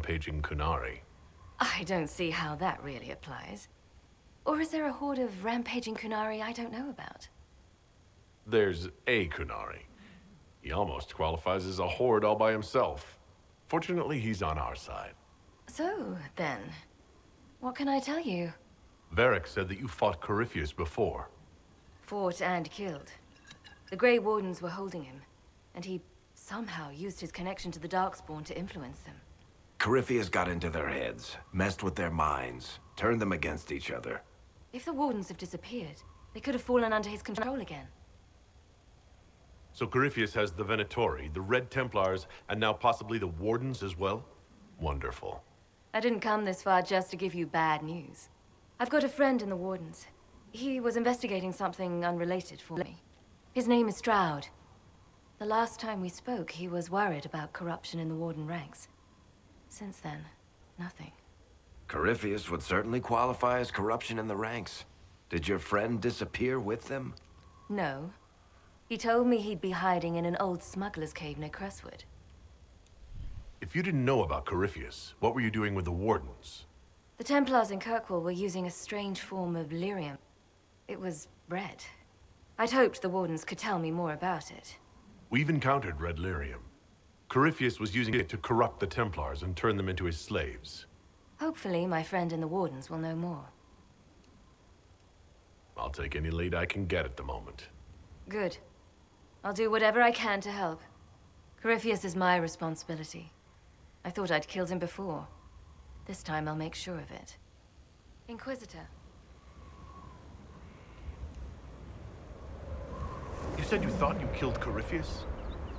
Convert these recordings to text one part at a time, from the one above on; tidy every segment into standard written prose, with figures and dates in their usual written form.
rampaging Kunari. I don't see how that really applies. Or is there a horde of rampaging Kunari I don't know about? There's a Kunari. He almost qualifies as a horde all by himself. Fortunately, he's on our side. So, then, what can I tell you? Varric said that you fought Corypheus before. Fought and killed. The Grey Wardens were holding him, and he somehow used his connection to the Darkspawn to influence them. Corypheus got into their heads, messed with their minds, turned them against each other. If the Wardens have disappeared, they could have fallen under his control again. So Corypheus has the Venatori, the Red Templars, and now possibly the Wardens as well? Wonderful. I didn't come this far just to give you bad news. I've got a friend in the Wardens. He was investigating something unrelated for me. His name is Stroud. The last time we spoke, he was worried about corruption in the Warden ranks. Since then, nothing. Corypheus would certainly qualify as corruption in the ranks. Did your friend disappear with them? No. He told me he'd be hiding in an old smuggler's cave near Crestwood. If you didn't know about Corypheus, what were you doing with the Wardens? The Templars in Kirkwall were using a strange form of lyrium. It was red. I'd hoped the Wardens could tell me more about it. We've encountered red lyrium. Corypheus was using it to corrupt the Templars and turn them into his slaves. Hopefully, my friend in the Wardens will know more. I'll take any lead I can get at the moment. Good. I'll do whatever I can to help. Corypheus is my responsibility. I thought I'd killed him before. This time I'll make sure of it. Inquisitor. You said you thought you killed Corypheus?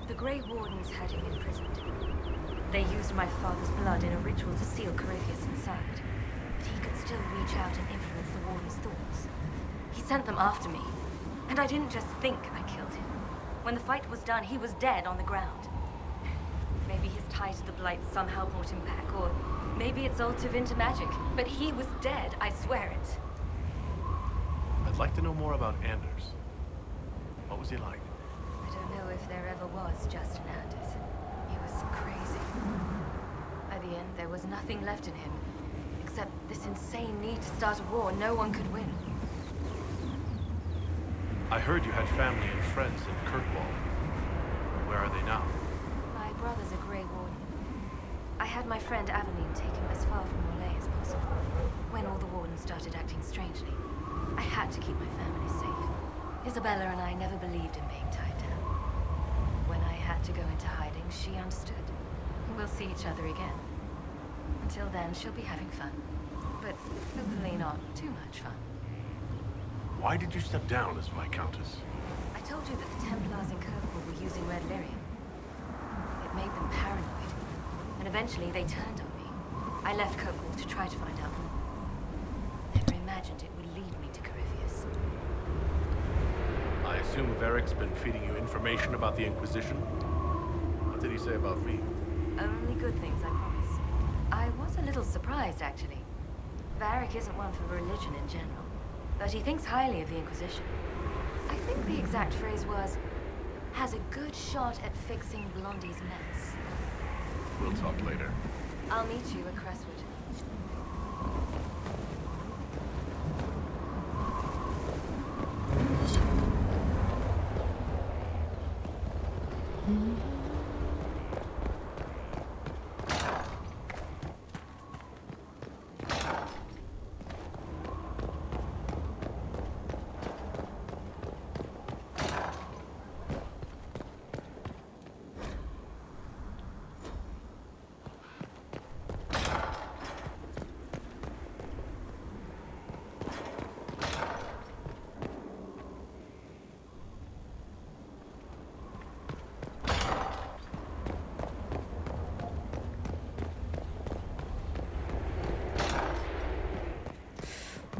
The Grey Wardens had him imprisoned. They used my father's blood in a ritual to seal Corypheus inside. But he could still reach out and influence the Warden's thoughts. He sent them after me. And I didn't just think I killed him. When the fight was done, he was dead on the ground. Maybe his tie to the Blight somehow brought him back, or maybe it's all too into magic. But he was dead, I swear it. I'd like to know more about Anders. What was he like? I don't know if there ever was just an Anders. He was crazy. By the end, there was nothing left in him, except this insane need to start a war no one could win. I heard you had family and friends in Kirkwall. Where are they now? My brother's a Grey Warden. I had my friend Aveline take him as far from Orlais as possible. When all the Wardens started acting strangely, I had to keep my family safe. Isabella and I never believed in being tied down. When I had to go into hiding, she understood. We'll see each other again. Until then, she'll be having fun. But hopefully not too much fun. Why did you step down as Viscountess? I told you that the Templars in Kirkwall were using red lyrium. It made them paranoid. And eventually they turned on me. I left Kirkwall to try to find out more. Never imagined it would lead me to Corypheus. I assume Varric's been feeding you information about the Inquisition? What did he say about me? Only good things, I promise. I was a little surprised, actually. Varric isn't one for religion in general. But he thinks highly of the Inquisition. I think the exact phrase was, has a good shot at fixing Blondie's mess. We'll talk later. I'll meet you at Crestwood.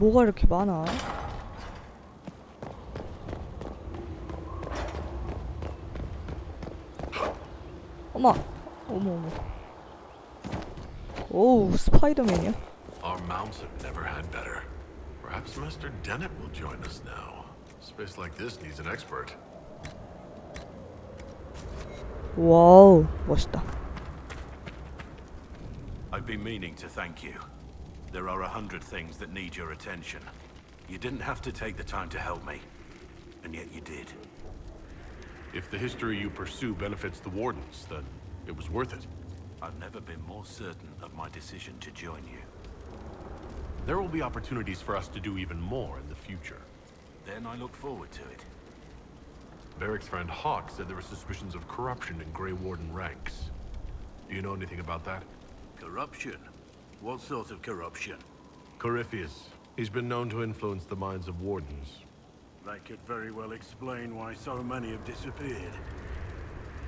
뭐가 이렇게 많아? 어머, 어머. 오우, 스파이더맨이야. Our mounts have never had better. Perhaps Master Dennett will join us now. Space like this needs an expert. 와우, 멋있다. I've been meaning to thank you. There are 100 things that need your attention. You didn't have to take the time to help me, and yet you did. If the history you pursue benefits the Wardens, then it was worth it. I've never been more certain of my decision to join you. There will be opportunities for us to do even more in the future. Then I look forward to it. Varric's friend Hawk said there were suspicions of corruption in Grey Warden ranks. Do you know anything about that? Corruption? What sort of corruption? Corypheus. He's been known to influence the minds of Wardens. That could very well explain why so many have disappeared.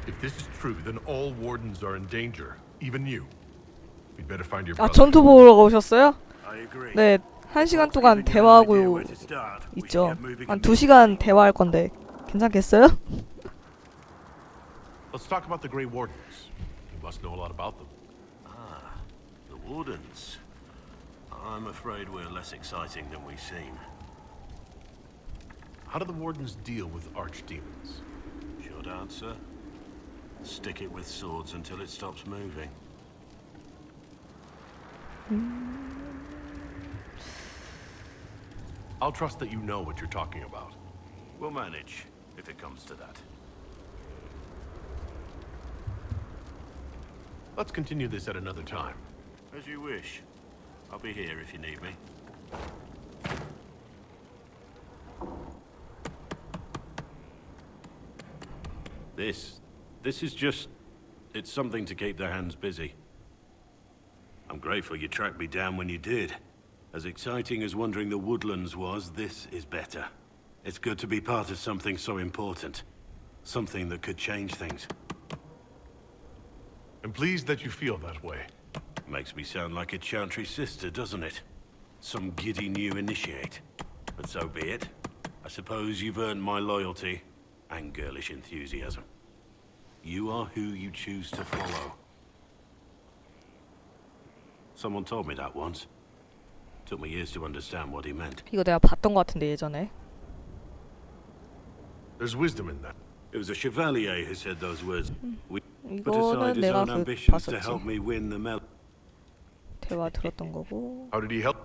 If this is true, then all Wardens are in danger. Even you. We'd better find your 아, brother. 전투 보러 오셨어요? I agree. 네, 1시간 동안 대화하고 있죠. 한 2시간 대화할 건데 괜찮겠어요? Let's talk about the Grey Wardens. You must know a lot about them. The Wardens. I'm afraid we're less exciting than we seem. How do the Wardens deal with archdemons? Short answer. Stick it with swords until it stops moving. I'll trust that you know what you're talking about. We'll manage, if it comes to that. Let's continue this at another time. As you wish. I'll be here if you need me. This is just... it's something to keep their hands busy. I'm grateful you tracked me down when you did. As exciting as wandering the woodlands was, this is better. It's good to be part of something so important. Something that could change things. I'm pleased that you feel that way. Makes me sound like a Chantry sister, doesn't it? Some giddy new initiate. But so be it. I suppose you've earned my loyalty and girlish enthusiasm. You are who you choose to follow. Someone told me that once. Took me years to understand what he meant. 이거 내가 봤던 것 같은데 예전에. There's wisdom in that. It was a chevalier who said those words. We put 이거는 aside his 내가 own 그 ambitions to help 봤었지. me win the medal. 대화 들었던 거고. How did he help?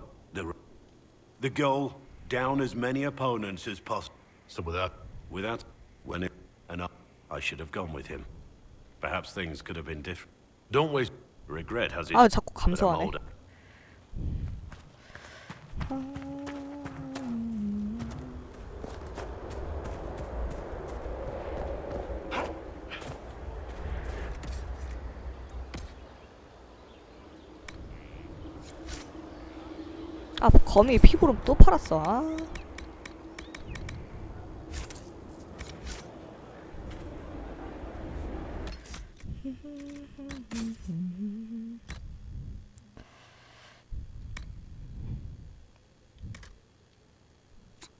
The goal, down as many opponents as possible. So Without when it and I should have gone with him. Perhaps things could have been different. don't waste. Regret has its 아, 자꾸 but I'm 감소하네. older. 아, 거미 피부로 또 팔았어. 아.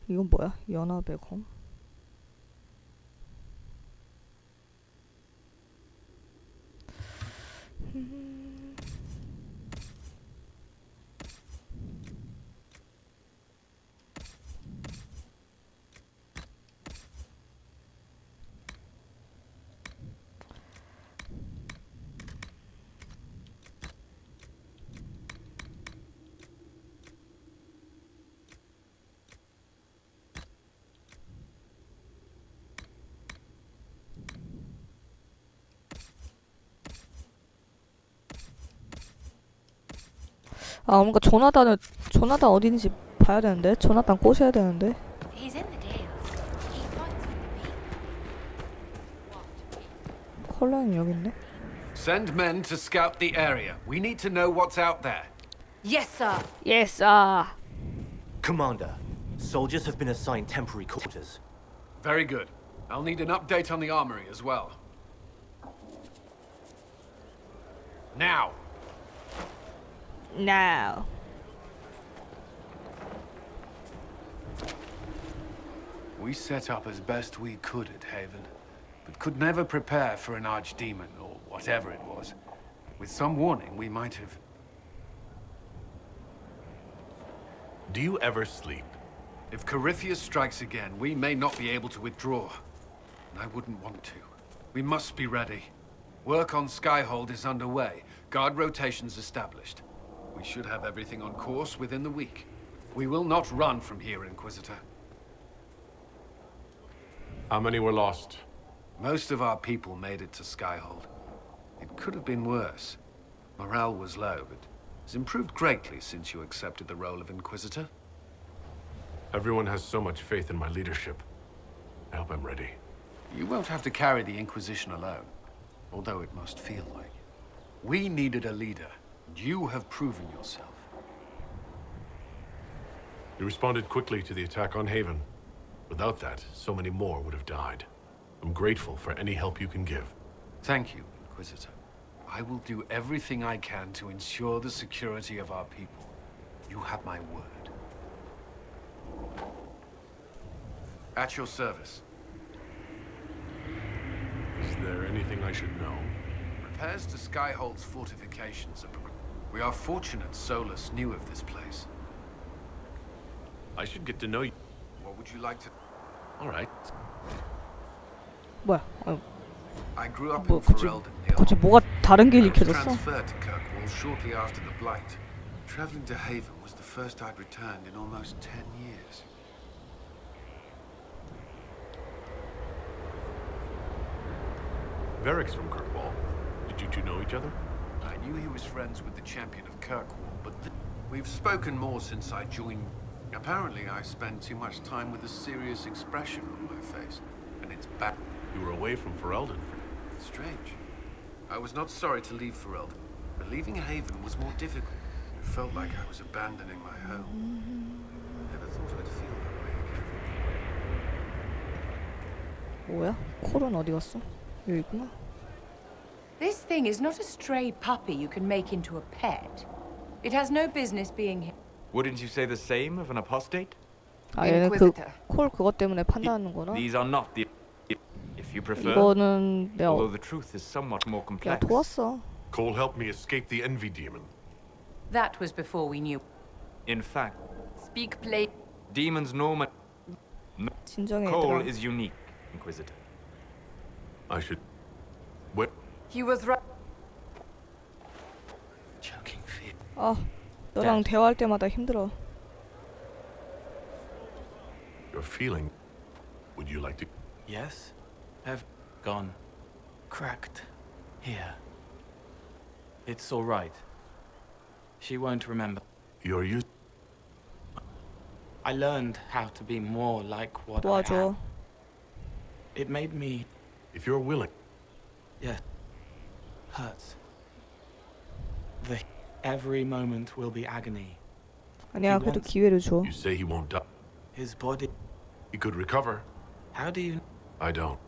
이건 뭐야? 연합의 검? 아, 뭔가 조나단 어딘지 봐야 되는데? 조나단 꼬셔야 되는데? He's in the deal. He fights with the people. 컬러는 여기 있네. Send men to scout the area. We need to know what's out there. Yes, sir. 예스! 아! Commander, soldiers have been assigned temporary quarters. Very good. I'll need an update on the armory as well. Now! Now. We set up as best we could at Haven, but could never prepare for an archdemon, or whatever it was. With some warning, we might have... Do you ever sleep? If Corypheus strikes again, we may not be able to withdraw. And I wouldn't want to. We must be ready. Work on Skyhold is underway. Guard rotations established. We should have everything on course within the week. We will not run from here, Inquisitor. How many were lost? Most of our people made it to Skyhold. It could have been worse. Morale was low, but has improved greatly since you accepted the role of Inquisitor. Everyone has so much faith in my leadership. I hope I'm ready. You won't have to carry the Inquisition alone, although it must feel like it. We needed a leader, and you have proven yourself. You responded quickly to the attack on Haven. Without that, so many more would have died. I'm grateful for any help you can give. Thank you, Inquisitor. I will do everything I can to ensure the security of our people. You have my word. At your service. Is there anything I should know? Repairs to Skyhold's fortifications are We are fortunate Solus knew of this place. I should get to know you. What would you like to... All right. 뭐야? I grew up 뭐 in 굳이 Ferelden Hill. 굳이 뭐가 다른 게 I was 읽혀졌어? transferred to Kirkwall shortly after the Blight. Traveling to Haven was the first I'd returned in almost 10 years. Varric's from Kirkwall. Did you two know each other? I knew he was friends with the champion of Kirkwall, but we've spoken more since I joined. Apparently, I spend too much time with a serious expression on my face, and it's bad. You were away from Ferelden. Strange. I was not sorry to leave Ferelden, but leaving Haven was more difficult. It felt like I was abandoning my home. Never thought I'd feel that way again. 뭐야? 콜은 어디 갔어? 여기 있구나. This thing is not a stray puppy you can make into a pet. It has no business being here. Wouldn't you say the same of an apostate? 아 얘는 그 콜 그것 때문에 판단하는구나. These are not the... If you prefer. 이거는 내가 Although the truth is somewhat more 내가 complex. 도왔어. Cole helped me escape the Envy Demon. That was before we knew. In fact, Speak plain. demons normal. 진정해 Cole 얘들아. is unique, Inquisitor. I should... Where? He was right. Choking fear. 아 너랑 대화할 때마다 힘들어. You're feeling... Would you like to... Yes? Have gone cracked here. It's all right. She won't remember. You're used... I learned how to be more like what I 도와줘. am. It made me, If you're willing... yes, hurts. Every moment will be agony. 아니야 그래도 기회를 줘. You say he won't die. His body. He could recover. How do you? I don't.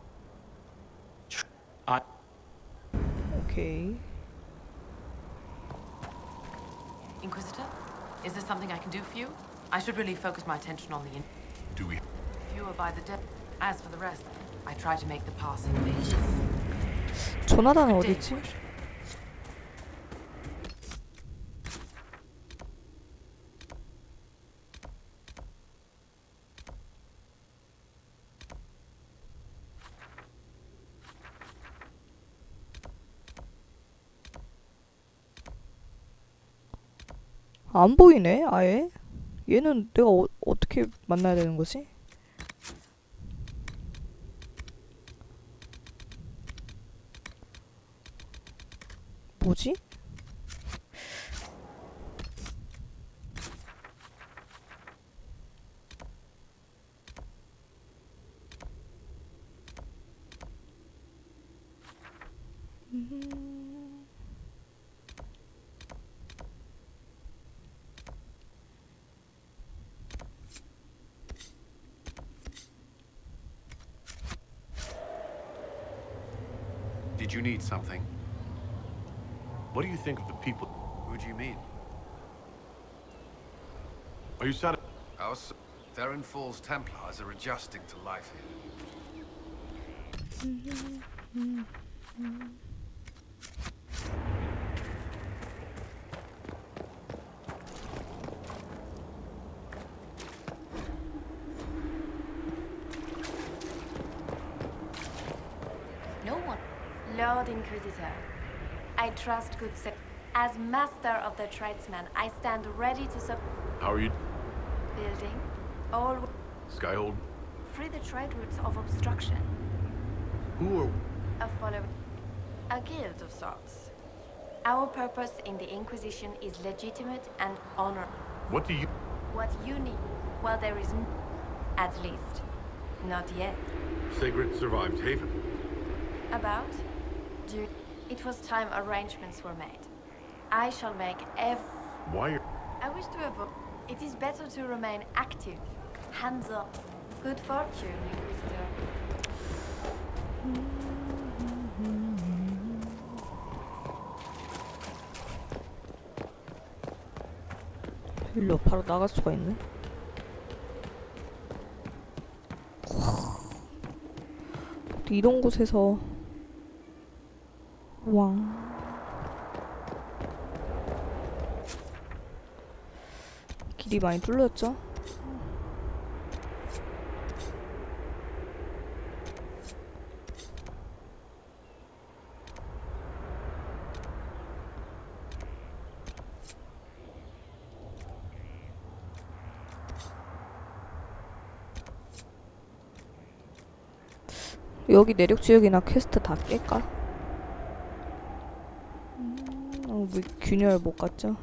오케이. Inquisitor, is there something I can do for you? I should really focus my attention on the Do we... fewer by the day. As for the rest, I try to make the passing base. 조나단은 어디 있지? 안 보이네 아예. 얘는 내가 어떻게 만나야 되는 거지? 뭐지? Did you need something? What do you think of the people? Who do you mean? Are you satisfied? Theron Falls Templars are adjusting to life here. No one. Lord Inquisitor, I trust good As master of the tradesman, I stand ready to How are you? building. All Skyhold? free the trade routes of obstruction. Who are... A follower. A guild of sorts. Our purpose in the Inquisition is legitimate and honor. What do you... What you need, well, there is at least. Not yet. Sigrid survived Haven. About? It was time arrangements were made. I shall make Why are... I wish to avoid. It is better to remain active, hands up. Good fortune, Inquisitor. 일로 바로 나갈 수가 있네. 이런 곳에서 와. 길이 많이 뚫렸죠? 여기 내륙 지역이나 퀘스트 다 깰까? 왜 균열 못 갔죠?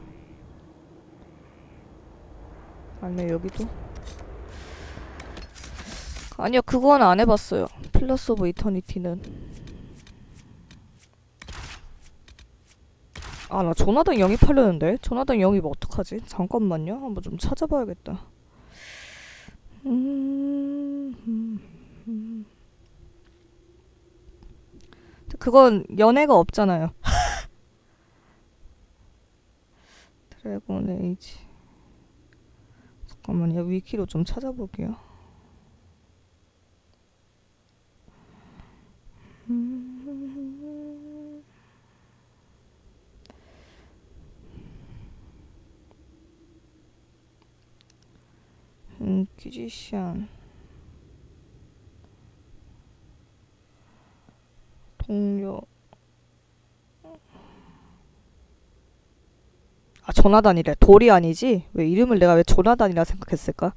아니면 여기도? 아니요, 그건 안 해봤어요. 플러스 오브 이터니티는. 아, 나 조나단 영입하려는데? 조나단 영입 어떡하지? 잠깐만요. 한번 좀 찾아봐야겠다. 그건 연애가 없잖아요. 드래곤 에이지. 잠깐만요. 위키로 좀 찾아볼게요. 인퀴지션. 동료. 아, 조나단이래. 도리안이지? 왜 이름을 내가 왜 조나단이라 생각했을까?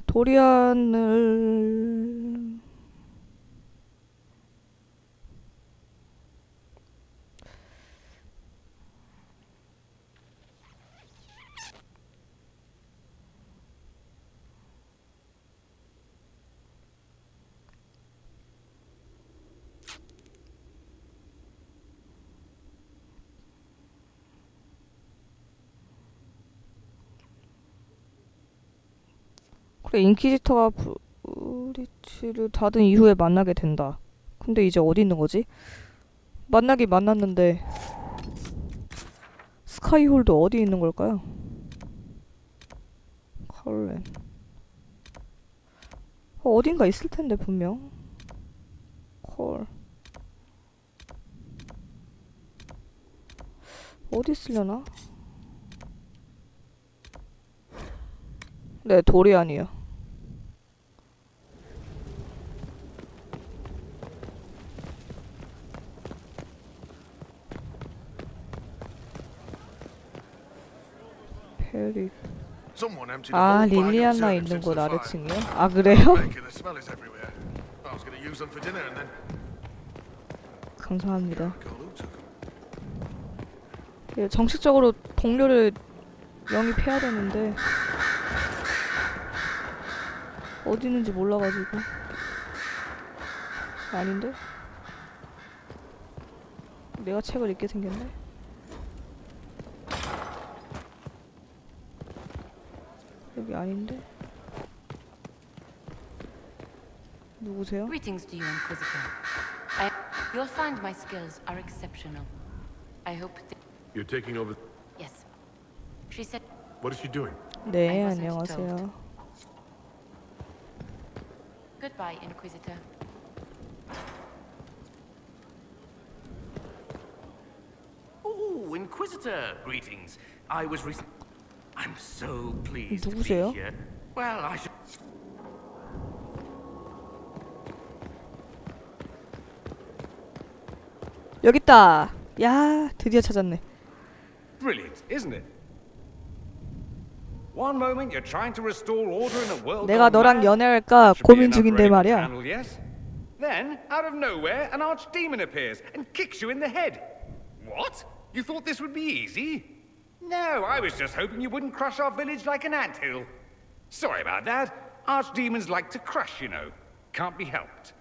도리안을... 그래, 인퀴지터가 브리치를 닫은 이후에 만나게 된다. 근데 이제 어디 있는 거지? 만나긴 만났는데 스카이홀드 어디 있는 걸까요? 컬렌. 어딘가 있을 텐데 분명. 콜. 어디 있으려나? 네, 도리안이요. 페리. 아, 릴리아나 있는 곳 아래층이요? 아, 그래요? 감사합니다. 예, 정식적으로 동료를 영입해야 되는데 어디 있는지 몰라가지고. 아닌데? 내가 책을 읽게 생겼네? 여기 아닌데? 누구세요? Greetings to you, Inquisitor. You'll find my skills are exceptional. I hope that... You're taking over... Yes. She said... What is she doing? 네, I wasn't 안녕하세요. told. Goodbye, Inquisitor. Oh, Inquisitor, greetings. I was recent. I'm so pleased to be 누구세요? here. Well, I should. 여기 있다. 야, 드디어 찾았네. Brilliant, isn't it? One moment you're trying to restore order in a world 내가 gone 너랑 mad. 연애할까 Should be 고민 enough for 중인데 anyone to 말이야. handle, yes? Then, out of nowhere, an archdemon appears and kicks you in the head. What? You thought this would be easy? No, I was just hoping you wouldn't crush our village like an anthill. Sorry about that. Archdemons like to crush, you know. Can't be helped.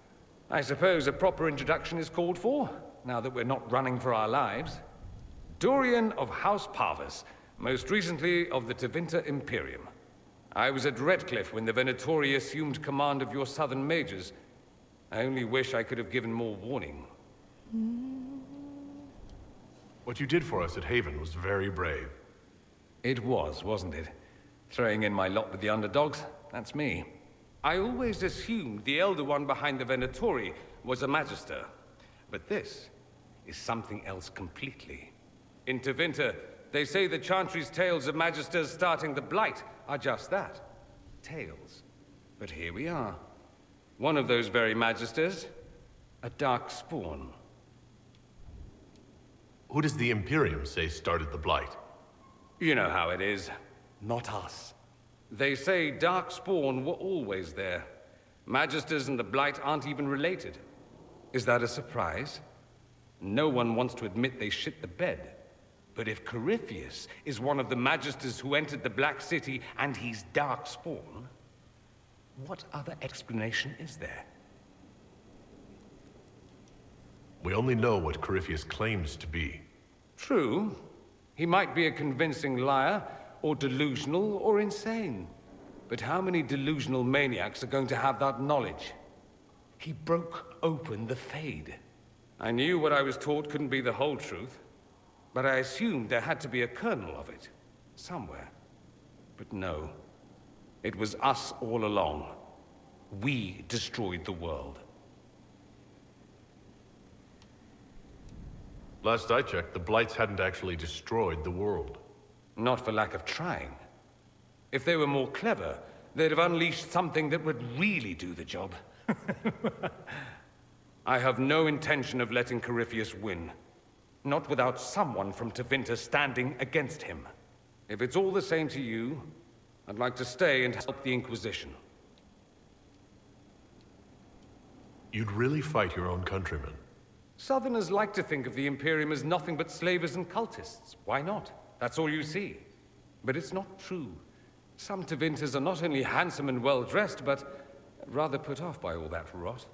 I suppose a proper introduction is called for, now that we're not running for our lives. Dorian of House Parvus, most recently of the Tevinter Imperium. I was at Redcliffe when the Venatori assumed command of your southern mages. I only wish I could have given more warning. What you did for us at Haven was very brave. It was, wasn't it? Throwing in my lot with the underdogs, that's me. I always assumed the elder one behind the Venatori was a Magister. But this is something else completely. In Tevinter, they say the Chantry's tales of Magisters starting the Blight are just that. Tales. But here we are. One of those very Magisters, a dark spawn. Who does the Imperium say started the Blight? You know how it is. Not us. They say Darkspawn were always there. Magisters and the Blight aren't even related. Is that a surprise? No one wants to admit they shit the bed. But if Corypheus is one of the Magisters who entered the Black City and he's Darkspawn, what other explanation is there? We only know what Corypheus claims to be. True. He might be a convincing liar, or delusional, or insane. But how many delusional maniacs are going to have that knowledge? He broke open the Fade. I knew what I was taught couldn't be the whole truth, but I assumed there had to be a kernel of it, somewhere. But no. It was us all along. We destroyed the world. Last I checked, the Blights hadn't actually destroyed the world. Not for lack of trying. If they were more clever, they'd have unleashed something that would really do the job. I have no intention of letting Corypheus win. Not without someone from Tevinter standing against him. If it's all the same to you, I'd like to stay and help the Inquisition. You'd really fight your own countrymen? Southerners like to think of the Imperium as nothing but slavers and cultists. Why not? That's all you see. But it's not true. Some Tevinters are not only handsome and well-dressed, but rather put off by all that rot.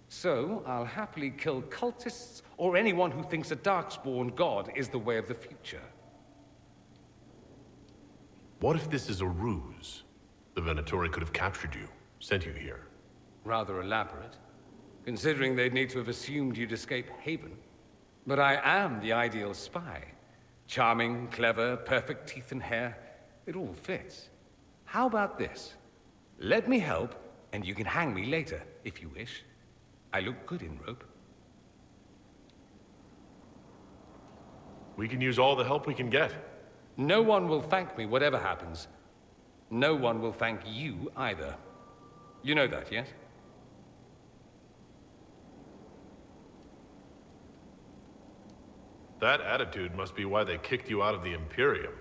So, I'll happily kill cultists or anyone who thinks a Darkspawn god is the way of the future. What if this is a ruse? The Venatori could have captured you, sent you here. Rather elaborate, considering they'd need to have assumed you'd escape Haven. But I am the ideal spy. Charming, clever, perfect teeth and hair. It all fits. How about this? Let me help, and you can hang me later, if you wish. I look good in rope. We can use all the help we can get. No one will thank me, whatever happens. No one will thank you, either. You know that, yes? That attitude must be why they kicked you out of the Imperium.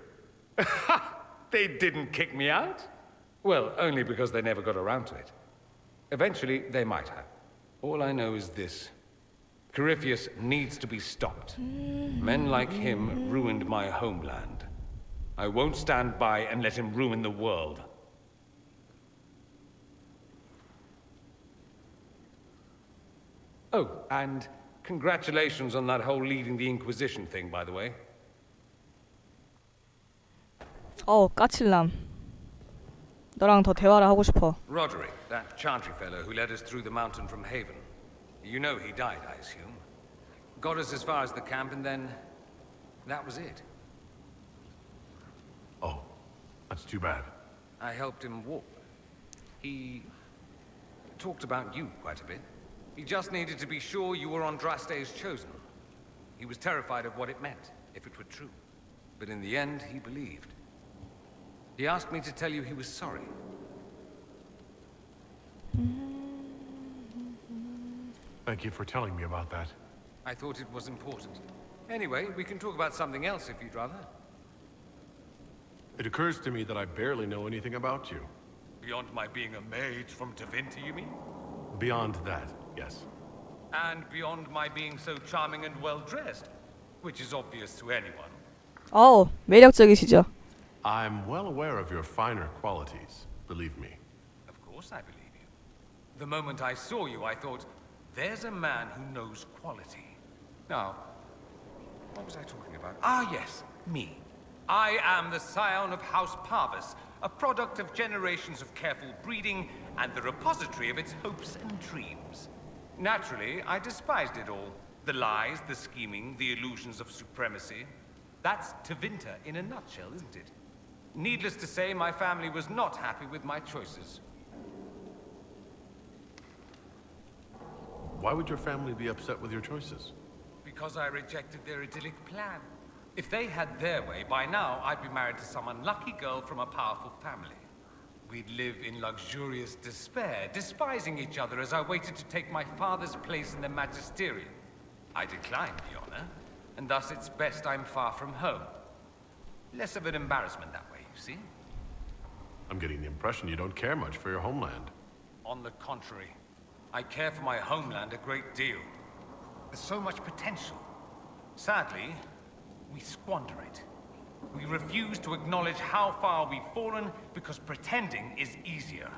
They didn't kick me out? Well, only because they never got around to it. Eventually, they might have. All I know is this. Corypheus needs to be stopped. Men like him ruined my homeland. I won't stand by and let him ruin the world. Oh, and congratulations on that whole leading the Inquisition thing, by the way. 까칠남. 너랑 더 대화를 하고 싶어. Roderick, that Chantry fellow who led us through the mountain from Haven. You know he died, I assume. Got us as far as the camp, and then that was it. Oh, that's too bad. I helped him walk. He talked about you quite a bit. He just needed to be sure you were Andraste's chosen. He was terrified of what it meant, if it were true. But in the end, he believed. He asked me to tell you he was sorry. Thank you for telling me about that. I thought it was important. Anyway, we can talk about something else if you'd rather. It occurs to me that I barely know anything about you. Beyond my being a mage from Tevinter, you mean? Beyond that, yes. And beyond my being so charming and well-dressed, which is obvious to anyone. 어우, 매력적이시죠? I'm well aware of your finer qualities, believe me. Of course I believe you. The moment I saw you, I thought, there's a man who knows quality. Now, what was I talking about? Ah, yes, me. I am the scion of House Parvis, a product of generations of careful breeding and the repository of its hopes and dreams. Naturally, I despised it all. The lies, the scheming, the illusions of supremacy. That's Tevinter in a nutshell, isn't it? Needless to say, my family was not happy with my choices. Why would your family be upset with your choices? Because I rejected their idyllic plan. If they had their way, by now I'd be married to some unlucky girl from a powerful family. We'd live in luxurious despair, despising each other as I waited to take my father's place in the magisterium. I declined the honor, and thus it's best I'm far from home. Less of an embarrassment that way, you see? I'm getting the impression you don't care much for your homeland. On the contrary, I care for my homeland a great deal. There's so much potential. Sadly, we squander it. We refuse to acknowledge how far we've fallen because pretending is easier.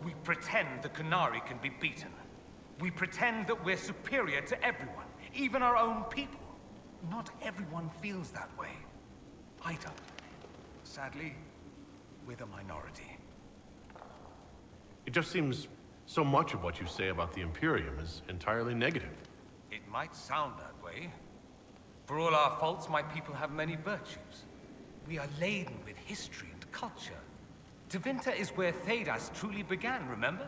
We pretend the Qunari can be beaten. We pretend that we're superior to everyone, even our own people. Not everyone feels that way. I don't. Sadly, we're the minority. It just seems so much of what you say about the Imperium is entirely negative. It might sound that way. For all our faults, my people have many virtues. We are laden with history and culture. Tevinter is where Thedas truly began, remember?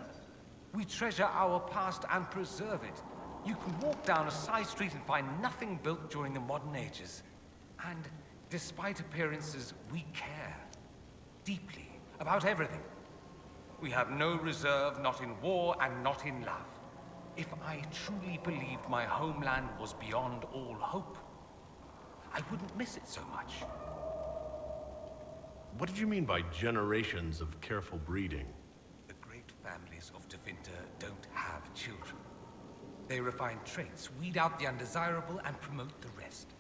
We treasure our past and preserve it. You can walk down a side street and find nothing built during the modern ages. And despite appearances, we care. Deeply. About everything. We have no reserve, not in war and not in love. If I truly believed my homeland was beyond all hope, I wouldn't miss it so much. What did you mean by generations of careful breeding? The great families of Tevinter don't have children. They refine traits, weed out the undesirable, and promote the rest.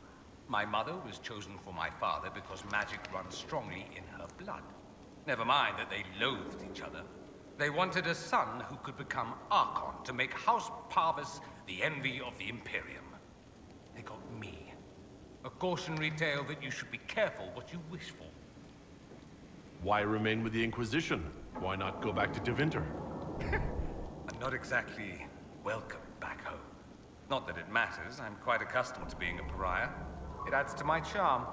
My mother was chosen for my father because magic runs strongly in her blood. Never mind that they loathed each other. They wanted a son who could become Archon to make House Parvis the envy of the Imperium. They got me. A cautionary tale that you should be careful what you wish for. Why remain with the Inquisition? Why not go back to Tevinter? I'm not exactly welcome back home. Not that it matters. I'm quite accustomed to being a pariah. It adds to my charm.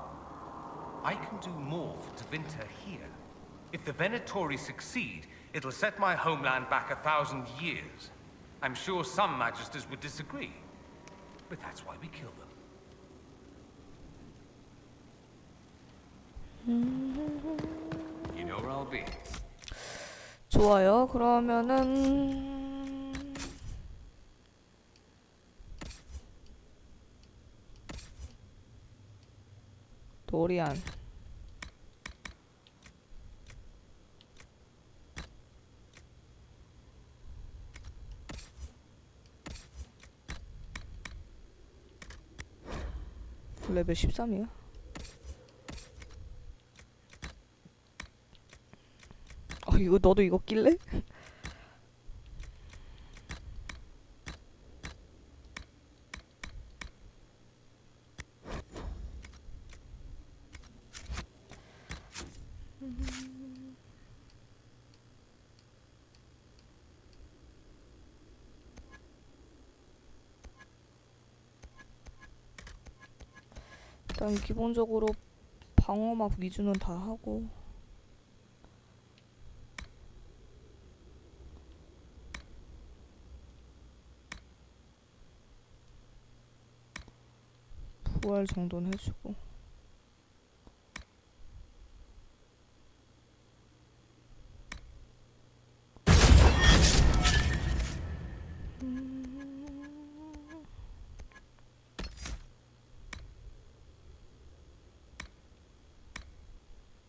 I can do more for Tevinter here. If the Venatori succeed, it'll set my homeland back 1,000 years. I'm sure some magisters would disagree, but that's why we kill them. You know where I'll be. 좋아요. 그러면은 도리안. 레벨 13이야? 이거 너도 이거 낄래? 일단 기본적으로 방어막 위주는 다 하고 부활 정도는 해주고